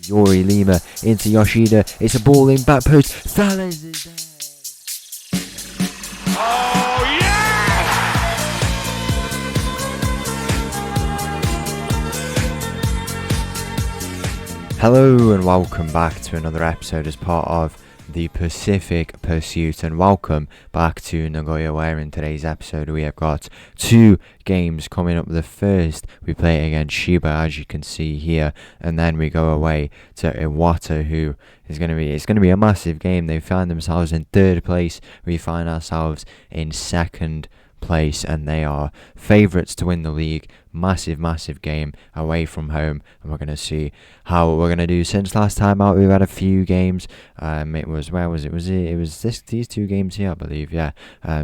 Yori Lima into Yoshida. It's a ball in back post. Salas is there. Oh, yeah! Hello and welcome back to another episode as part of the Pacific Pursuit, and welcome back to Nagoya, where in today's episode we have got two games coming up. The first we play against Chiba, as you can see here, and then we go away to Iwata, who is going to be a massive game. They find themselves in third place, we find ourselves in second place, and they are favourites to win the league. Massive game away from home, and we're going to see how we're going to do. Since last time out, we've had a few games. It was these two games here, I believe. Yeah.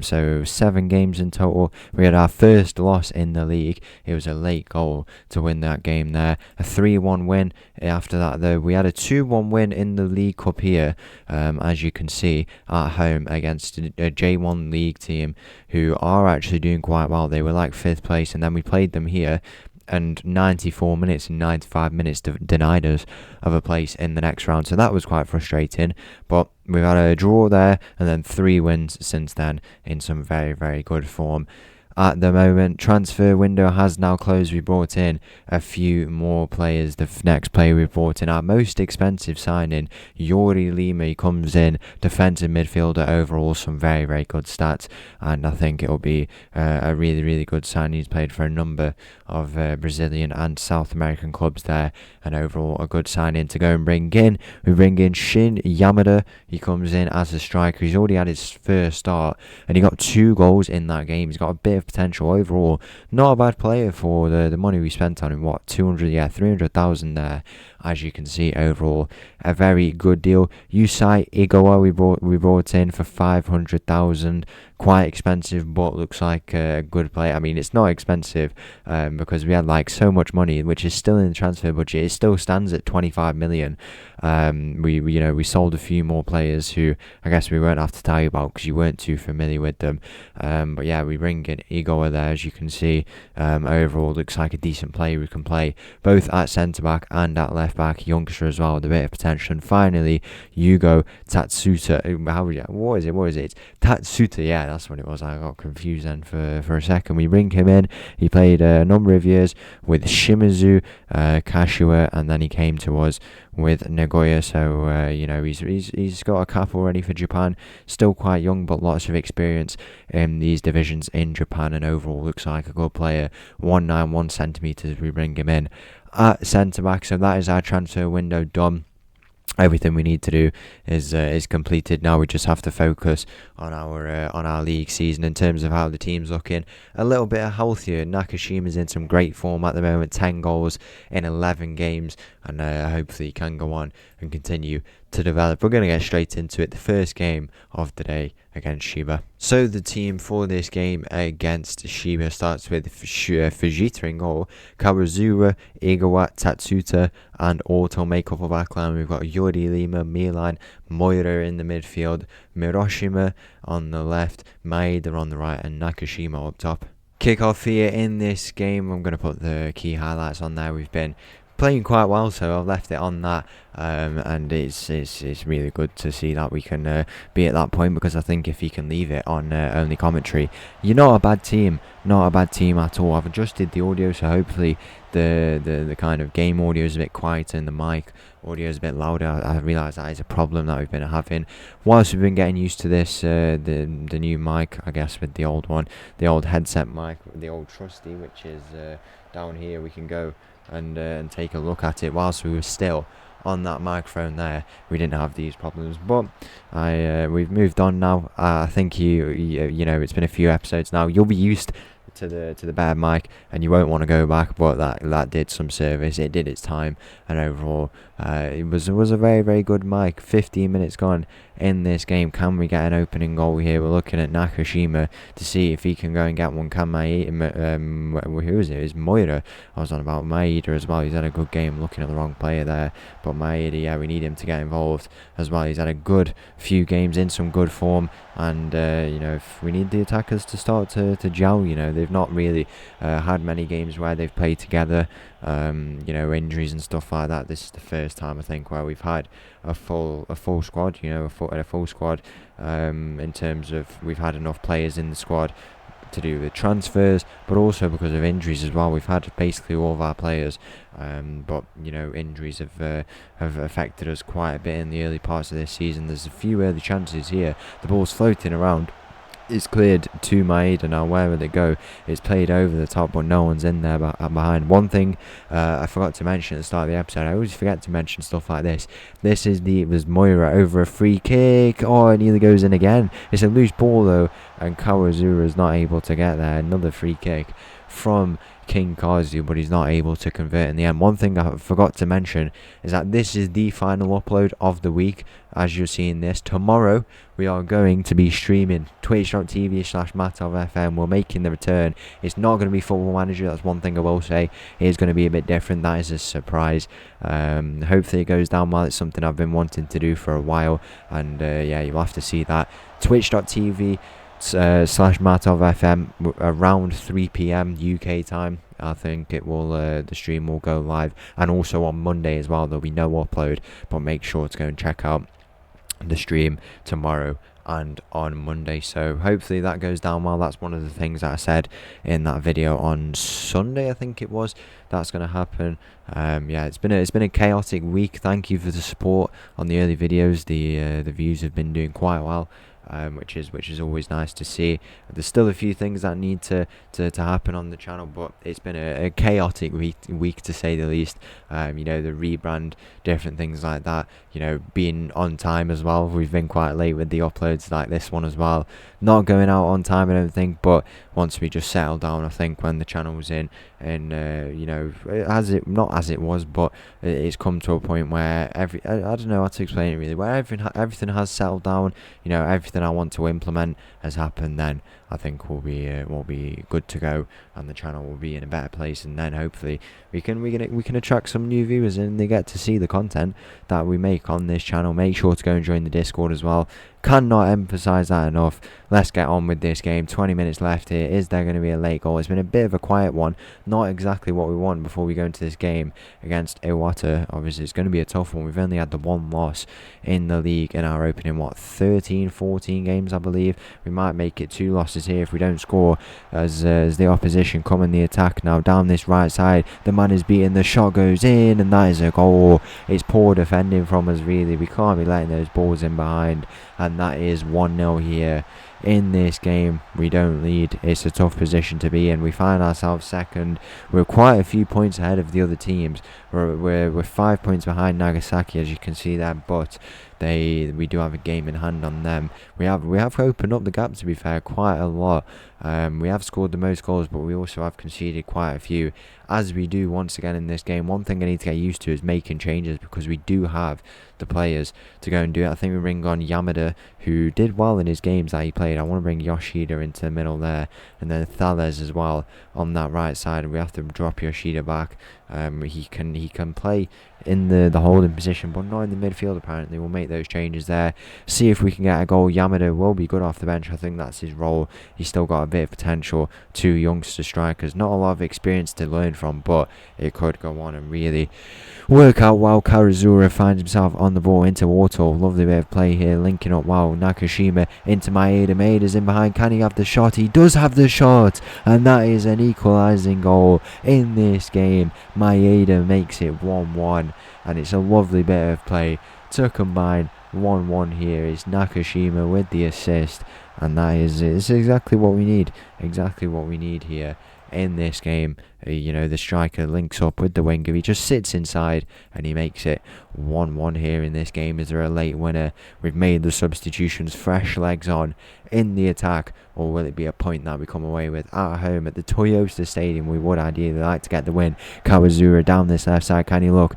So 7 games in total. We had our first loss in the league. It was a late goal to win that game there. A 3-1 win. After that, though, we had a 2-1 win in the League Cup here, as you can see, at home against a J1 League team who are actually doing quite well. They were like 5th place, and then we played them here, and 94 minutes and 95 minutes denied us of a place in the next round. So that was quite frustrating, but we've had a draw there and then 3 wins since then in some very good form. At the moment, transfer window has now closed. We brought in a few more players. The next player we brought in, our most expensive signing, Yori Lima. He comes in, defensive midfielder, overall some very good stats, and I think it'll be a really good signing. He's played for a number of Brazilian and South American clubs there, and overall a good signing to go and bring in. We bring in Shin Yamada. He comes in as a striker. He's already had his first start, and he got 2 goals in that game. He's got a bit of potential overall. Not a bad player for the money we spent on him. 300,000 there, as you can see. Overall a very good deal. Yusai Igawa we brought in for 500,000. Quite expensive, but looks like a good player. I mean, it's not expensive because we had like so much money, which is still in the transfer budget. It still stands at 25 million. We sold a few more players who I guess we won't have to tell you about because you weren't too familiar with them. But yeah, we bring in Igawa there, as you can see. Overall looks like a decent player who can play both at centre back and at left back. Youngster as well with a bit of potential. And finally, Yugo Tatsuta. What is it? It's Tatsuta. Yeah, that's what it was. I got confused then for a second. We bring him in. He played a number of years with Shimizu Kashiwa, and then he came to us with Nagoya. So he's got a cap already for Japan. Still quite young, but lots of experience in these divisions in Japan, and overall looks like a good player. 191 centimeters. We bring him in at centre back. So that is our transfer window done. Everything we need to do is completed. Now we just have to focus on our league season in terms of how the team's looking. A little bit healthier. Nakashima's in some great form at the moment. 10 goals in 11 games, and hopefully he can go on and continue to develop. We're going to get straight into it. The first game of the day against Chiba. So the team for this game against Chiba starts with Fujita in goal, Kawazura, Igawa, Tatsuta, and auto makeup of backline. We've got Yori Lima, Milan, Moira in the midfield, Miroshima on the left, Maeda on the right, and Nakashima up top. Kick-off here in this game. I'm going to put the key highlights on there. We've been playing quite well, so I've left it on that, and it's really good to see that we can be at that point, because I think if you can leave it on only commentary, you're not a bad team at all. I've adjusted the audio, so hopefully the kind of game audio is a bit quieter and the mic audio is a bit louder. I realise that is a problem that we've been having whilst we've been getting used to this, the new mic, I guess, with the old one, the old headset mic, the old trusty, which is down here. We can go and take a look at it. Whilst we were still on that microphone there, we didn't have these problems, but we've moved on now. I think you know it's been a few episodes now. You'll be used to the bad mic, and you won't want to go back, but that did some service. It did its time, and overall it was a very good mic. 15 minutes gone in this game. Can we get an opening goal here? We're looking at Nakashima to see if he can go and get one. Can who is it? It's Moira. I was on about Maeda as well. He's had a good game. Looking at the wrong player there, but Maeda, yeah, we need him to get involved as well. He's had a good few games in some good form, and if we need the attackers to start to gel, they've not really had many games where they've played together. Injuries and stuff like that. This is the first time I think where we've had a full squad. A full squad. In terms of we've had enough players in the squad to do with transfers, but also because of injuries as well. We've had basically all of our players, but injuries have affected us quite a bit in the early parts of this season. There's a few early chances here. The ball's floating around. It's cleared to Maeda now. Where will it go? It's played over the top, but no one's in there behind. One thing I forgot to mention at the start of the episode, I always forget to mention stuff like this. It was Moira over a free kick. Oh, it nearly goes in again. It's a loose ball though, and Kawazura is not able to get there. Another free kick from King Kazu, but he's not able to convert in the end. One thing I forgot to mention is that this is the final upload of the week. As you're seeing this, tomorrow we are going to be streaming twitch.tv/MatovFM. We're making the return. It's not going to be Football Manager, that's one thing I will say. It is going to be a bit different. That is a surprise. Hopefully it goes down well. It's something I've been wanting to do for a while, and you'll have to see that. Twitch.tv /MatovFM around 3 p.m. UK time. I think it will. The stream will go live, and also on Monday as well. There'll be no upload, but make sure to go and check out the stream tomorrow and on Monday. So hopefully that goes down well. That's one of the things that I said in that video on Sunday, I think it was. That's going to happen. It's been a chaotic week. Thank you for the support on the early videos. The views have been doing quite well. Which is always nice to see. There's still a few things that need to happen on the channel, but it's been a chaotic week to say the least. The rebrand, different things like that. Being on time as well. We've been quite late with the uploads like this one as well. Not going out on time, I don't think, but once we just settled down, I think when the channel was in, and not as it was, but it's come to a point where I don't know how to explain it really, where everything has settled down. Everything I want to implement has happened. Then I think we'll be good to go, and the channel will be in a better place, and then hopefully we can attract some new viewers, and they get to see the content that we make on this channel. Make sure to go and join the Discord as well. Cannot emphasize that enough. Let's get on with this game. 20 minutes left here. Is there going to be a late goal? It's been a bit of a quiet one. Not exactly what we want before we go into this game against Iwata. Obviously, it's going to be a tough one. We've only had the one loss in the league in our opening, 13, 14 games, I believe. We might make it 2 losses here if we don't score, as the opposition come in the attack now down this right side. The man is beaten. The shot goes in, and that is a goal. It's poor defending from us, really. We can't be letting those balls in behind. And that is 1-0 here in this game. We don't lead. It's a tough position to be in. We find ourselves second. We're quite a few points ahead of the other teams. We're 5 points behind Nagasaki, as you can see there, but we do have a game in hand on them. We have opened up the gap, to be fair, quite a lot. We have scored the most goals, but we also have conceded quite a few, as we do once again in this game. One thing I need to get used to is making changes, because we do have the players to go and do it. I think we bring on Yamada, who did well in his games that he played. I want to bring Yoshida into the middle there, and then Thales as well on that right side. We have to drop Yoshida back. He can play in the holding position, but not in the midfield apparently. We'll make those changes there. See if we can get a goal. Yamada will be good off the bench. I think that's his role. He's still got a bit of potential. 2 youngster strikers. Not a lot of experience to learn from, but it could go on and really work out well. Karazura finds himself on the ball into Auto. Lovely bit of play here, linking up well. Nakashima into Maeda. Maeda's in behind. Can he have the shot? He does have the shot, and that is an equalising goal in this game. Maeda makes it 1-1, and it's a lovely bit of play to combine 1-1 here. It's Nakashima with the assist, and it's exactly what we need. Exactly what we need here in this game. The striker links up with the winger. He just sits inside and he makes it 1-1 here in this game. Is there a late winner? We've made the substitutions, fresh legs on in the attack, or will it be a point that we come away with at home at the Toyota Stadium? We would ideally like to get the win. Kawazura down this left side. Can he look?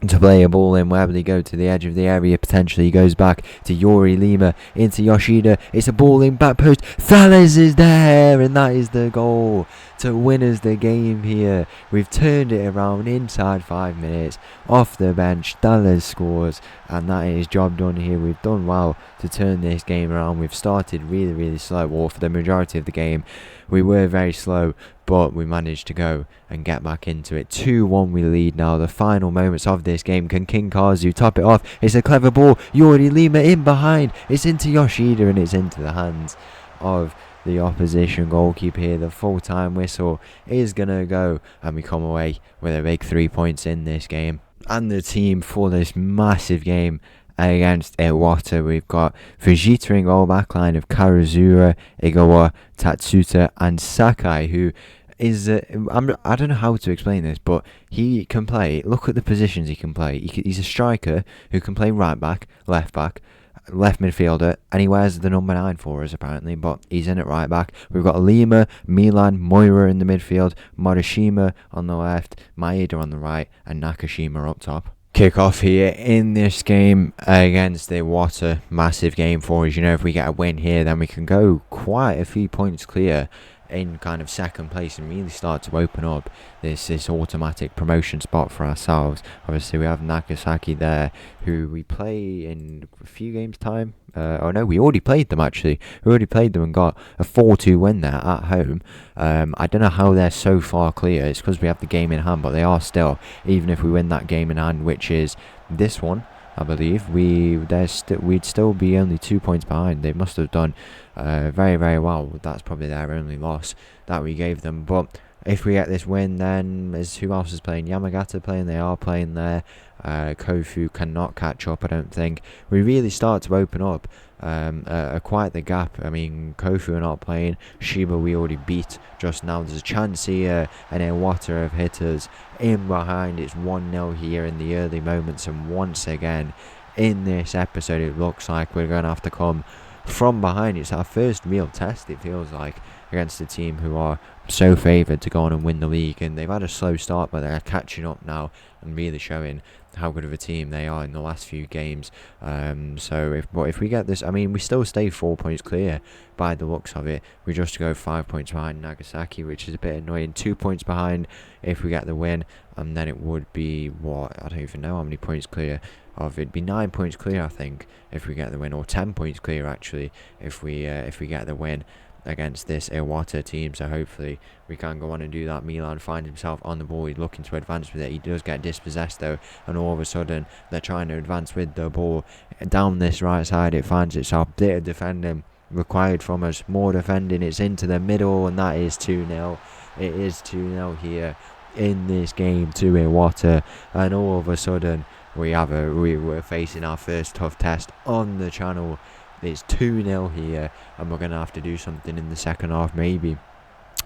to play a ball in. Where will he go? To the edge of the area, potentially. He goes back to Yori Lima, into Yoshida. It's a ball in, back post. Thales is there, and that is the goal to win us the game here. We've turned it around inside 5 minutes. Off the bench, Thales scores, and that is job done here. We've done well to turn this game around. We've started really slow, or for the majority of the game we were very slow, but we managed to go and get back into it. 2-1 we lead now. The final moments of this game. Can King Kazu top it off? It's a clever ball. Yori Lima in behind. It's into Yoshida, and it's into the hands of the opposition goalkeeper here. The full-time whistle is going to go, and we come away with a big 3 points in this game. And the team for this massive game against Iwata, we've got Fujita in goal, backline of Karuzura, Igawa, Tatsuta and Sakai, who is I don't know how to explain this, but he can play. Look at the positions he can play. He's a striker who can play right back, left midfielder, and he wears the number 9 for us apparently, but he's in at right back. We've got Lima, Milan, Moira in the midfield, Morishima on the left, Maeda on the right, and Nakashima up top. Kick off here in this game against Iwata. Massive game for us. You know, if we get a win here, then we can go quite a few points clear in kind of second place and really start to open up this automatic promotion spot for ourselves. Obviously we have Nagasaki there, who we play in a few games time. We already played them actually. We already played them and got a 4-2 win there at home. I don't know how they're so far clear. It's because we have the game in hand, but they are still, even if we win that game in hand, which is this one, I believe, we'd still be only 2 points behind. They must have done very well. That's probably their only loss that we gave them. But if we get this win, then who else is playing? Yamagata playing. They are playing there. Kofu cannot catch up, I don't think. We really start to open up quite the gap. I mean, Kofu are not playing. Chiba we already beat just now. There's a chance here, and Iwata have hit us in behind. It's 1-0 here in the early moments, and once again in this episode it looks like we're going to have to come from behind. It's our first real test, it feels like, against a team who are so favoured to go on and win the league, and they've had a slow start, but they're catching up now and really showing how good of a team they are in the last few games. So if we get this, I mean, we still stay 4 points clear by the looks of it. We just go 5 points behind Nagasaki, which is a bit annoying. 2 points behind if we get the win, and then it would be I don't even know how many points clear of. It'd be 9 points clear, I think, if we get the win, or 10 points clear actually if we get the win against this Iwata team. So hopefully we can go on and do that. Milan finds himself on the ball. He's looking to advance with it. He does get dispossessed though, and all of a sudden they're trying to advance with the ball down this right side. It finds itself. Bit of defending required from us. More defending. It's into the middle, and that is 2-0. It is 2-0 here in this game to Iwata, and all of a sudden we're facing our first tough test on the channel. It's 2-0 here, and we're going to have to do something in the second half, maybe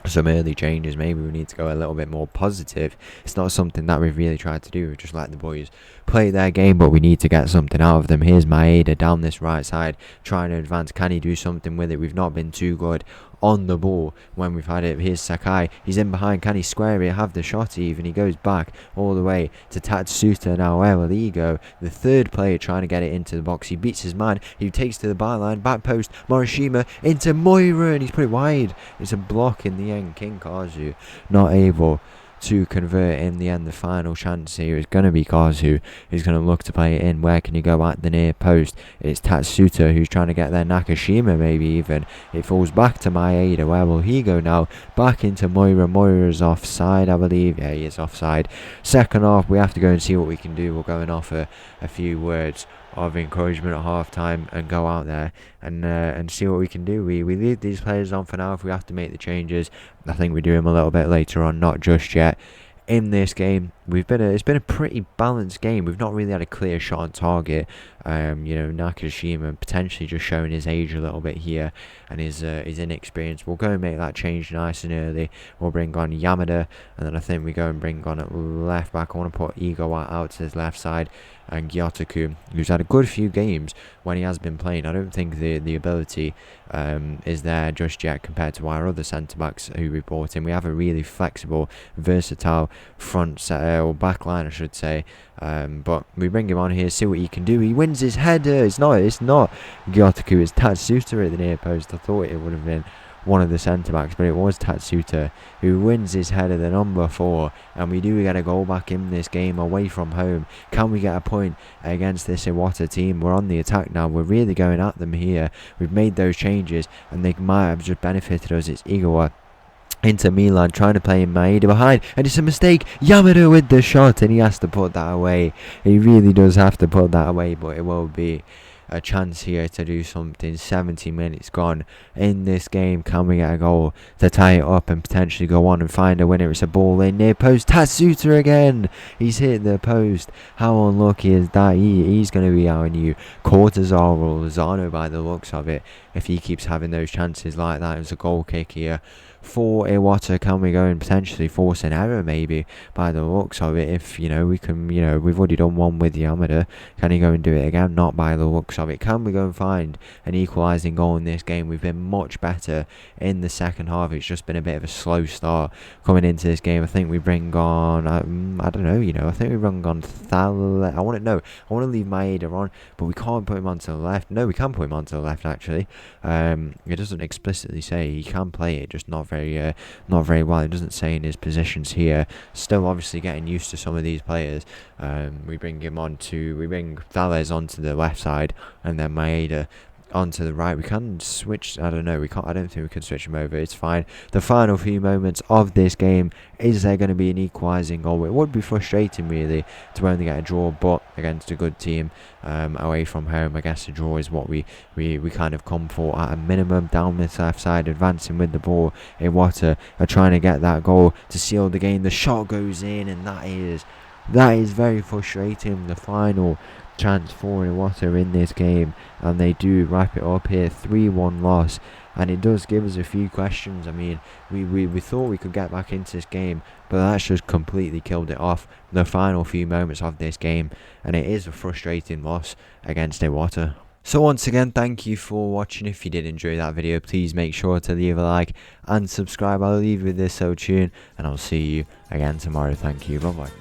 some early changes. Maybe we need to go a little bit more positive. It's not something that we've really tried to do. We've just let the boys play their game, but we need to get something out of them. Here's Maeda down this right side trying to advance. Can he do something with it? We've not been too good on the ball when we've had it. Here's Sakai. He's in behind. Can he square it? Have the shot even? He goes back all the way to Tatsuta now. Where will he go? The third player trying to get it into the box. He beats his man. He takes to the byline. Back post. Morishima into Moira, and he's put it wide. It's a block in the end. King Kazu not able to convert in the end. The final chance here is going to be Kazu, who's going to look to play it in. Where can he go at the near post? It's Tatsuta who's trying to get there. Nakashima maybe even. It falls back to Maeda. Where will he go now? Back into Moira. Moira's offside, I believe. Yeah, he is offside. Second half, we have to go and see what we can do. We'll go and offer a few words of encouragement at half time and go out there and see what we can do. We leave these players on for now. If we have to make the changes, I think we do them a little bit later on, not just yet. In this game, it's been a pretty balanced game. We've not really had a clear shot on target. Nakashima potentially just showing his age a little bit here and his inexperience. We'll go and make that change nice and early. We'll bring on Yamada, and then I think we go and bring on at left back. I want to put Iwata out to his left side, and Gyotaku, who's had a good few games when he has been playing. I don't think the ability is there just yet compared to our other centre backs who we brought in. We have a really flexible, versatile or back line I should say. But we bring him on here, see what he can do. He wins his header. It's not Gyotaku, it's Tatsuta at the near post. I thought it would have been one of the centre backs, but it was Tatsuta who wins his header, the number 4, and we do get a goal back in this game away from home. Can we get a point against this Iwata team? We're on the attack now, we're really going at them here. We've made those changes and they might have just benefited us. It's Iwata into Milan, trying to play in Maeda behind, and it's a mistake. Yamada with the shot, and he has to put that away. He really does have to put that away, but it will be a chance here to do something. 70 minutes gone in this game. Can we get a goal to tie it up and potentially go on and find a winner? It's a ball in near post. Tatsuta again. He's hit the post. How unlucky is that? He's going to be our new Cortazar or Lozano by the looks of it, if he keeps having those chances like that. It was a goal kick here for Iwata. Can we go and potentially force an error maybe by the looks of it? If we can, we've already done one with Yamada. Can he go and do it again? Not by the looks of it. Can we go and find an equalising goal in this game? We've been much better in the second half. It's just been a bit of a slow start coming into this game. I think we bring on I don't know, I think we bring on Thal. I want to leave Maeda on, but we can't put him onto the left. No, we can put him onto the left actually. It doesn't explicitly say he can play it, just not very well. It doesn't say in his positions here. Still obviously getting used to some of these players. We bring Thales onto the left side and then Maeda onto the right. We can switch. I don't think we can switch him over. It's fine. The final few moments of this game, is there going to be an equalising goal? It would be frustrating really to only get a draw, but against a good team away from home, I guess a draw is what we kind of come for at a minimum. Down this left side, advancing with the ball. Iwata are trying to get that goal to seal the game. The shot goes in, and that is very frustrating. The final chance for Iwata in this game, and they do wrap it up here. 3-1 loss, and it does give us a few questions. I mean, we thought we could get back into this game, but that's just completely killed it off, the final few moments of this game, and it is a frustrating loss against Iwata. So once again, thank you for watching. If you did enjoy that video, please make sure to leave a like and subscribe. I'll leave you with this tune, and I'll see you again tomorrow. Thank you. Bye bye.